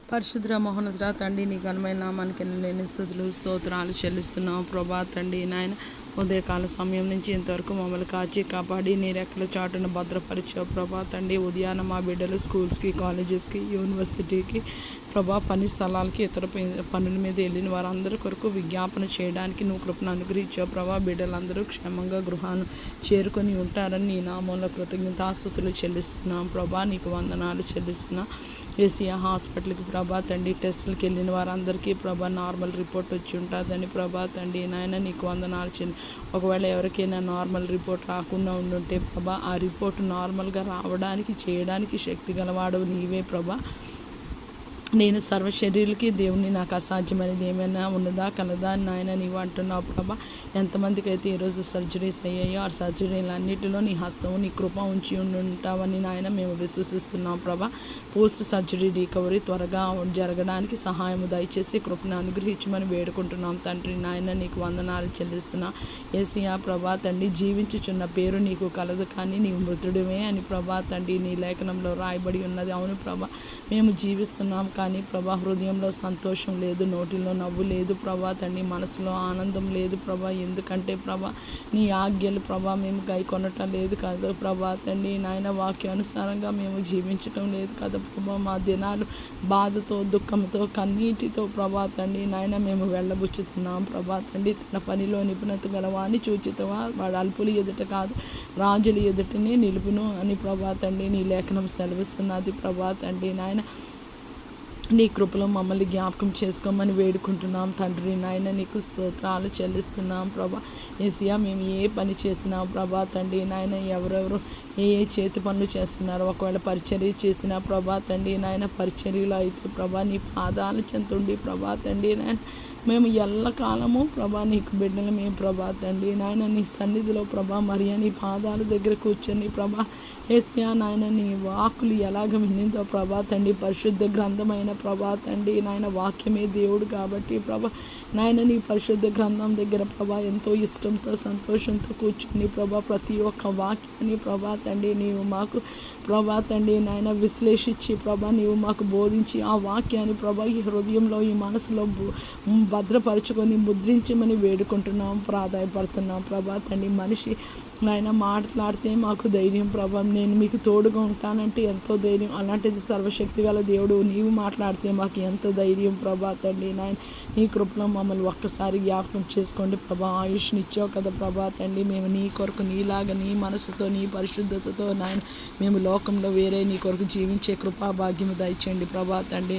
పరిశుద్ర మహోన్నతుడ తండ్రి నీ ఘనమైన నామానికి లేని స్తుతులు స్తోత్రాలు చెల్లిస్తున్నాం ప్రభా తండ్రి నాయన ఉదయకాల సమయం నుంచి ఇంతవరకు మమ్మల్ని కాచి కాపాడి నీ రెక్కల చాటును భద్రపరిచావు ప్రభా తండ్రి ఉదయాన మా బిడ్డలు స్కూల్స్కి కాలేజెస్కి యూనివర్సిటీకి ప్రభా పని స్థలాలకి ఇతర పనుల మీద వెళ్ళిన వారందరి కొరకు విజ్ఞాపన చేయడానికి నువ్వు కృపను అనుగ్రహించావు ప్రభా బిడ్డలందరూ క్షేమంగా గృహాన్ని చేరుకొని ఉంటారని నీ నామంలో కృతజ్ఞతాస్తుతులు చెల్లిస్తున్నాం ప్రభా నీకు వందనాలు చెల్లిస్తున్నా ఏసియా హాస్పిటల్కి ప్రభా తండ్రి టెస్టులకి వెళ్ళిన వారందరికీ ప్రభా నార్మల్ రిపోర్ట్ వచ్చి ఉంటుందని ప్రభా తండ్రి నాయన నీకు వందనాలు ఒకవేళ ఎవరికైనా నార్మల్ రిపోర్ట్ రాకుండా ఉండుంటే ప్రభా ఆ రిపోర్ట్ నార్మల్గా రావడానికి చేయడానికి శక్తి గలవాడు నీవే ప్రభా నేను సర్వ శరీరులకి దేవుని నాకు అసాధ్యమైనది ఏమైనా ఉన్నదా కలదా నాయన నీవు అంటున్నావు ప్రభా ఎంతమందికి అయితే ఈరోజు సర్జరీస్ అయ్యాయో ఆ సర్జరీలన్నిటిలో నీ హస్తము నీ కృప ఉంచి ఉంటావని నాయన మేము విశ్వసిస్తున్నాం ప్రభా పోస్ట్ సర్జరీ రికవరీ త్వరగా జరగడానికి సహాయము దయచేసి కృపను అనుగ్రహించమని వేడుకుంటున్నాం తండ్రి నాయన నీకు వందనాలు చెల్లిస్తున్నా ఏసియా ప్రభా తండ్రి జీవించుచున్న పేరు నీకు కలదు కానీ నీవు మృతుడివే అని ప్రభా తండ్రి నీ లేఖనంలో రాయబడి ఉన్నది అవును ప్రభా మేము జీవిస్తున్నాం కానీ ప్రభా హృదయంలో సంతోషం లేదు నోటిలో నవ్వు లేదు ప్రభా తండ్రి మనసులో ఆనందం లేదు ప్రభా ఎందుకంటే ప్రభా నీ ఆజ్ఞలు ప్రభా మేము కొనటం లేదు కదా ప్రభా తండ్రి నాయన వాక్యానుసారంగా మేము జీవించటం లేదు కదా ప్రభా మా దినాలు బాధతో దుఃఖంతో కన్నీటితో ప్రభా తండ్రి నాయన మేము వెళ్ళబుచ్చుతున్నాం ప్రభా తండ్రి తన పనిలో నిపుణత గలవాన్ని చూచితవా వాడు అల్పులు ఎదుట కాదు రాజులు ఎదుటనే నిలుపును అని ప్రభా తండ్రి నీ లేఖనం సెలవిస్తున్నది ప్రభా తండ్రి నాయన నీ కృపలో మమ్మల్ని జ్ఞాపకం చేసుకోమని వేడుకుంటున్నాం తండ్రి నాయన నీకు స్తోత్రాలు చెల్లిస్తున్నాం ప్రభా ఏసియా మేము ఏ పని చేసినా ప్రభా తండ్రి నాయన ఎవరెవరు ఏ చేతి పనులు చేస్తున్నారు ఒకవేళ పరిచర్య చేసినా ప్రభా తండ్రి నాయన పరిచర్యలో అయితే ప్రభా నీ పాదాల చెంతుండి ప్రభా తండ్రి నాయన మేము ఎల్లకాలము ప్రభా నీకు బిడ్డలమే ప్రభా తండ్రి నాయన నీ సన్నిధిలో ప్రభా మరియా నీ పాదాల దగ్గర కూర్చొని ప్రభా ఏసియా నాయన నీ వాకులు ఎలాగ వినిందో ప్రభా తండ్రి పరిశుద్ధ గ్రంథమైన ప్రభా తండ్రి నాయన వాక్యమే దేవుడు కాబట్టి ప్రభా నాయన నీ పరిశుద్ధ గ్రంథం దగ్గర ప్రభా ఎంతో ఇష్టంతో సంతోషంతో కూర్చొని ప్రభా ప్రతి ఒక్క వాక్యాన్ని ప్రభా తండ్రి నీవు మాకు ప్రభా తండ్రి నాయన విశ్లేషించి ప్రభా నీవు మాకు బోధించి ఆ వాక్యాన్ని ప్రభా ఈ హృదయంలో ఈ మనసులో భద్రపరుచుకొని ముద్రించమని వేడుకుంటున్నాం ప్రాధాయపడుతున్నాం ప్రభా తండ్రి మనిషి నాయన మాట్లాడితే మాకు ధైర్యం ప్రభా నేను మీకు తోడుగా ఉంటానంటే ఎంతో ధైర్యం అలాంటిది సర్వశక్తి గల దేవుడు నీవు మాట్లాడితే మాకు ఎంత ధైర్యం ప్రభా తండ్రి నాయన నీ కృపలో మమ్మల్ని ఒక్కసారి జ్ఞాపకం చేసుకోండి ప్రభా ఆయుష్నిచ్చావు కదా ప్రభా తండ్రి మేము నీ కొరకు నీలాగా నీ మనసుతో నీ పరిశుద్ధతతో నాయన మేము లోకంలో వేరే నీ కొరకు జీవించే కృపా భాగ్యము దయచేయండి ప్రభా తండ్రి